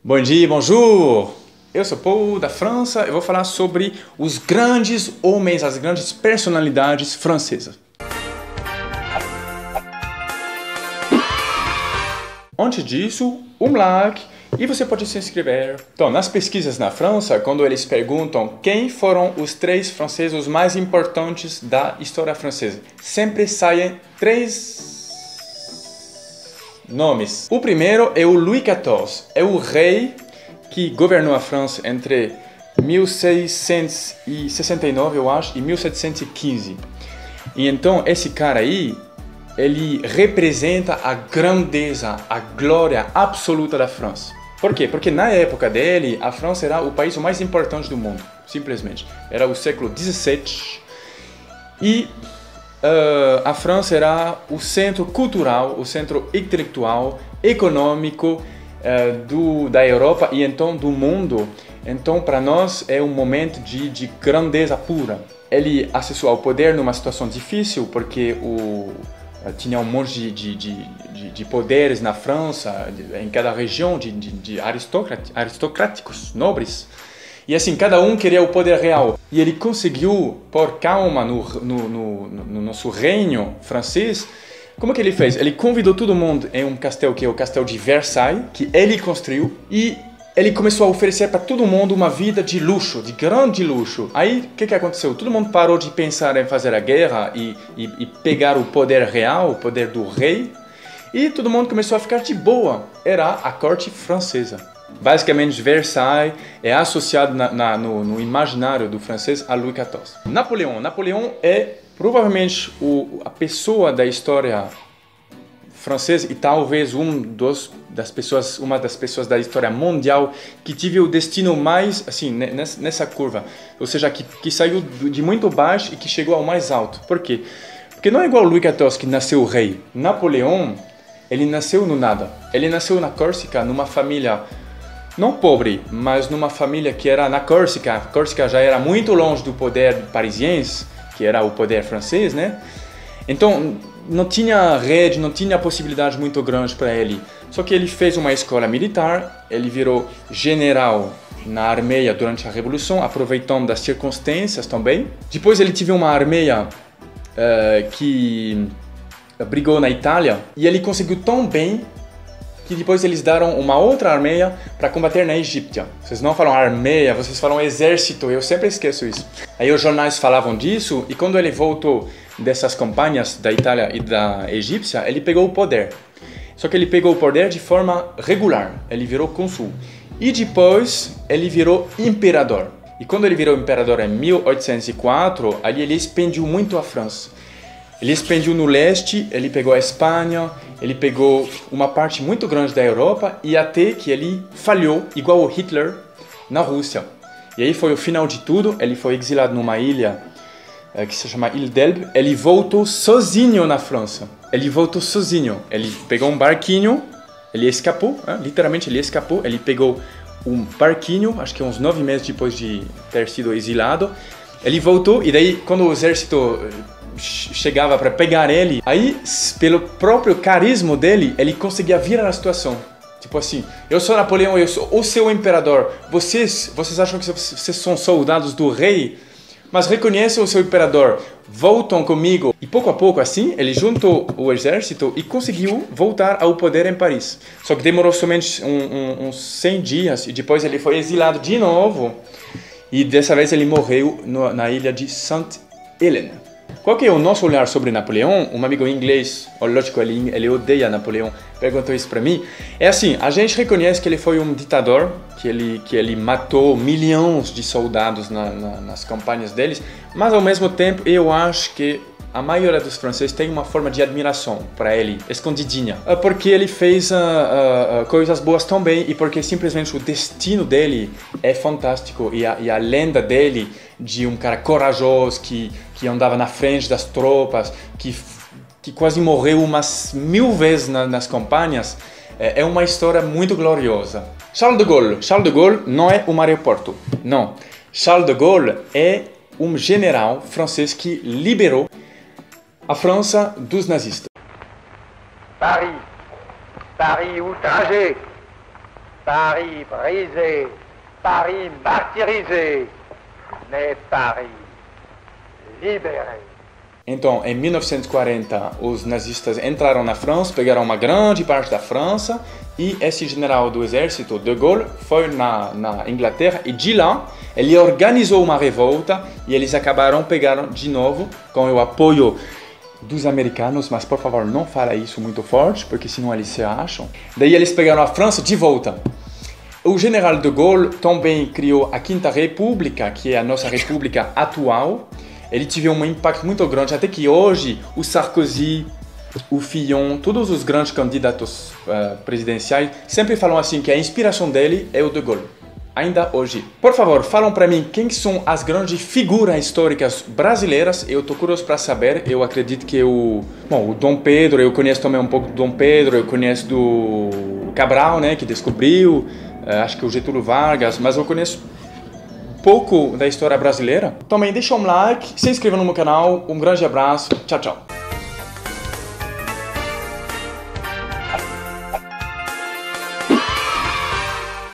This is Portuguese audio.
Bom dia, bonjour! Eu sou Paul, da França, eu vou falar sobre os grandes homens, as grandes personalidades francesas. Antes disso, um like e você pode se inscrever. Então, nas pesquisas na França, quando eles perguntam quem foram os 3 franceses mais importantes da história francesa, sempre saem 3 nomes. O primeiro é o Louis XIV, é o rei que governou a França entre 1669, eu acho, e 1715. E então, esse cara aí, ele representa a grandeza, a glória absoluta da França. Por quê? Porque na época dele, a França era o país mais importante do mundo, simplesmente. Era o século XVII e a França era o centro cultural, o centro intelectual, econômico da Europa e então do mundo. Então, para nós, é um momento de grandeza pura. Ele acessou ao poder numa situação difícil, porque tinha um monte de poderes na França, em cada região, de aristocráticos, nobres. E assim, cada um queria o poder real. E ele conseguiu pôr calma no nosso reino francês. Como que ele fez? Ele convidou todo mundo em um castelo, que é o castelo de Versailles, que ele construiu. E ele começou a oferecer para todo mundo uma vida de luxo, de grande luxo. Aí, o que aconteceu? Todo mundo parou de pensar em fazer a guerra e pegar o poder real, o poder do rei. E todo mundo começou a ficar de boa. Era a corte francesa. Basicamente, Versailles é associado no imaginário do francês a Louis XIV. Napoleão é provavelmente a pessoa da história francesa e talvez uma das pessoas da história mundial que teve o destino mais assim nessa curva, ou seja, que saiu de muito baixo e que chegou ao mais alto. Por quê? Porque não é igual Louis XIV que nasceu rei. Napoleão, ele nasceu no nada. Ele nasceu na Córcega, numa família não pobre, mas numa família que era na Córcega. A Córcega já era muito longe do poder parisiense, que era o poder francês, né? Então, não tinha rede, não tinha possibilidade muito grande para ele. Só que ele fez uma escola militar, ele virou general na armeia durante a Revolução, aproveitando das circunstâncias também. Depois ele teve uma armeia que brigou na Itália e ele conseguiu tão bem que depois eles deram uma outra armeia para combater na Egípcia. Vocês não falam armeia, vocês falam exército, eu sempre esqueço isso. Aí os jornais falavam disso e quando ele voltou dessas campanhas da Itália e da Egípcia, ele pegou o poder. Só que ele pegou o poder de forma regular, ele virou cônsul. E depois ele virou imperador. E quando ele virou imperador em 1804, ali ele expandiu muito a França. Ele expandiu no leste, ele pegou a Espanha, ele pegou uma parte muito grande da Europa e até que ele falhou, igual o Hitler, na Rússia. E aí foi o final de tudo, ele foi exilado numa ilha que se chama Ile d'Elbe. Ele voltou sozinho na França. Ele voltou sozinho. Ele pegou um barquinho, ele escapou, literalmente ele escapou. Ele pegou um barquinho, acho que uns 9 meses depois de ter sido exilado. Ele voltou e daí quando o exército chegava para pegar ele, aí pelo próprio carisma dele, ele conseguia virar a situação. Tipo assim, eu sou Napoleão, eu sou o seu imperador. Vocês acham que vocês são soldados do rei? Mas reconheçam o seu imperador, voltam comigo. E pouco a pouco, assim, ele juntou o exército e conseguiu voltar ao poder em Paris. Só que demorou somente uns 100 dias e depois ele foi exilado de novo. E dessa vez ele morreu na ilha de Sainte-Hélène. Qual que é o nosso olhar sobre Napoleão? Um amigo inglês, lógico, ele odeia Napoleão, perguntou isso para mim. É assim, a gente reconhece que ele foi um ditador, que ele matou milhões de soldados nas campanhas deles, mas ao mesmo tempo eu acho que a maioria dos franceses tem uma forma de admiração para ele, escondidinha. Porque ele fez coisas boas também e porque simplesmente o destino dele é fantástico e a lenda dele de um cara corajoso que andava na frente das tropas, que quase morreu umas 1000 vezes nas campanhas, é uma história muito gloriosa. Charles de Gaulle não é um aeroporto, não. Charles de Gaulle é um general francês que liberou a França dos nazistas. Paris outragé, Paris brisé, Paris martyrisé, mais Paris libéré. Então, em 1940, os nazistas entraram na França, pegaram uma grande parte da França, e esse general do exército, de Gaulle, foi na Inglaterra, e de lá ele organizou uma revolta, e eles acabaram pegando de novo, com o apoio dos americanos, mas por favor não fala isso muito forte, porque senão eles se acham. Daí eles pegaram a França de volta. O general de Gaulle também criou a Quinta República, que é a nossa república atual. Ele teve um impacto muito grande, até que hoje o Sarkozy, o Fillon, todos os grandes candidatos presidenciais sempre falam assim que a inspiração dele é o de Gaulle. Ainda hoje. Por favor, falam para mim quem são as grandes figuras históricas brasileiras. Eu tô curioso para saber. Eu acredito que o Dom Pedro, eu conheço também um pouco do Dom Pedro, eu conheço do Cabral, né, que descobriu, acho que o Getúlio Vargas, mas eu conheço pouco da história brasileira. Também deixa um like, se inscreva no meu canal. Um grande abraço. Tchau, tchau.